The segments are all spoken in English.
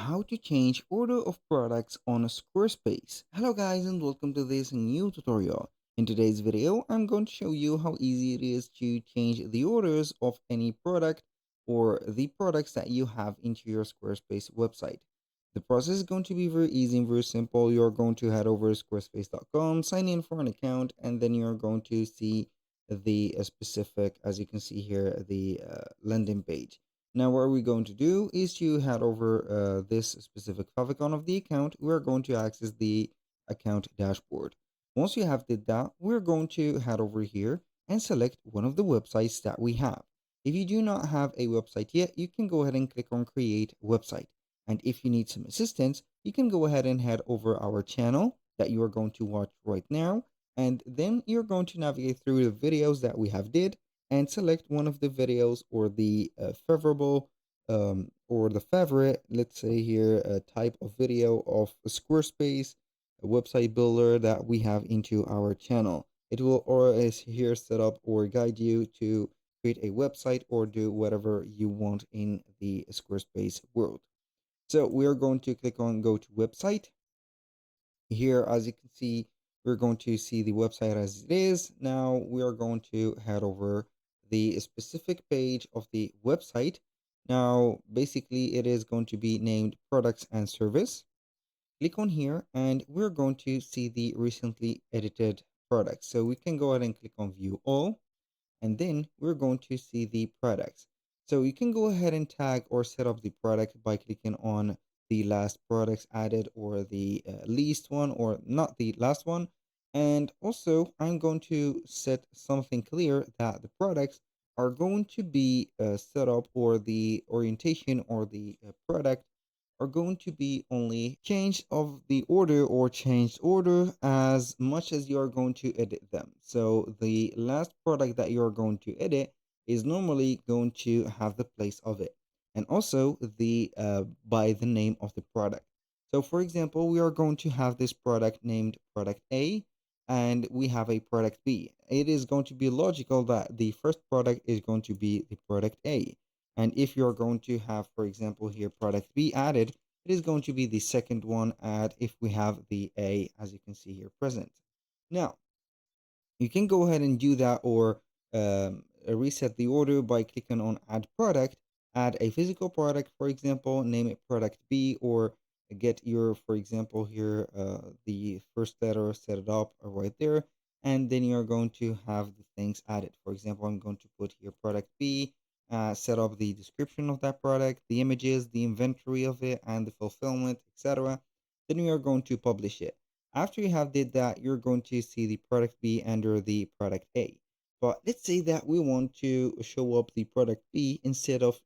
How to change order of products on Squarespace. Hello guys and welcome to this new tutorial. In today's video, I'm going to show you how easy it is to change the orders of any product or the products that you have into your Squarespace website. The process is going to be very easy and very simple. You're going to head over to squarespace.com, sign in for an account, and then you're going to see the specific, as you can see here, the landing page. Now, what we're going to do is to head over this specific favicon of the account. We're going to access the account dashboard. Once you have did that, we're going to head over here and select one of the websites that we have. If you do not have a website yet, you can go ahead and click on create website. And if you need some assistance, you can go ahead and head over our channel that you are going to watch right now. And then you're going to navigate through the videos that we have did and select one of the videos or the favorable or the favorite, let's say here, a type of video of a Squarespace, a website builder that we have into our channel. It will always here set up or guide you to create a website or do whatever you want in the Squarespace world. So we are going to click on go to website. Here, as you can see, we're going to see the website as it is. Now we are going to head over the specific page of the website. Now, basically, it is going to be named products and service. Click on here and we're going to see the recently edited products. So we can go ahead and click on view all, and then we're going to see the products. So you can go ahead and tag or set up the product by clicking on the last products added or the least one or not the last one. And also I'm going to set something clear that the products are going to be set up, or the orientation or the product are going to be only change of the order or changed order as much as you are going to edit them. So the last product that you are going to edit is normally going to have the place of it, and also the by the name of the product. So for example, we are going to have this product named product A, and we have a product B. It is going to be logical that the first product is going to be the product A. And if you're going to have, for example, here product B added, it is going to be the second one add if we have the A, as you can see here present. Now, you can go ahead and do that, or reset the order by clicking on add product, add a physical product, for example, name it product B, or get your, for example, here, the first letter, set it up right there. And then you're going to have the things added. For example, I'm going to put here product B, set up the description of that product, the images, the inventory of it, and the fulfillment, etc. Then we are going to publish it. After you have did that, you're going to see the product B under the product A. But let's say that we want to show up the product B instead of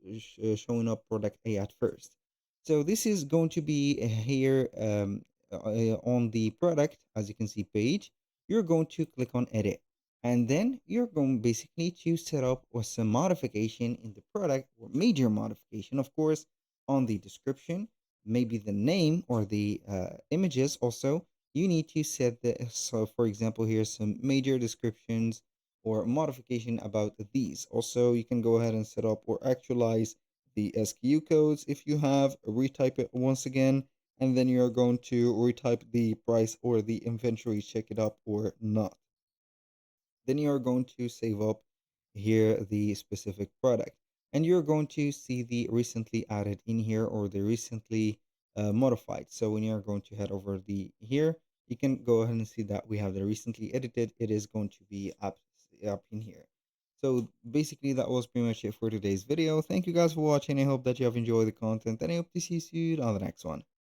showing up product A at first. So this is going to be here on the product, as you can see page. You're going to click on edit. And then you're going basically to set up some modification in the product, or major modification, of course, on the description, maybe the name or the images also. You need to set the, so for example, here's some major descriptions or modification about these. Also, you can go ahead and set up or actualize the SKU codes if you have, retype it once again, and then you're going to retype the price or the inventory, check it up or not. Then you're going to save up here the specific product, and you're going to see the recently added in here, or the recently modified. So when you're going to head over the here, you can go ahead and see that we have the recently edited. It is going to be up in here. So basically that was pretty much it for today's video. Thank you guys for watching. I hope that you have enjoyed the content, and I hope to see you soon on the next one.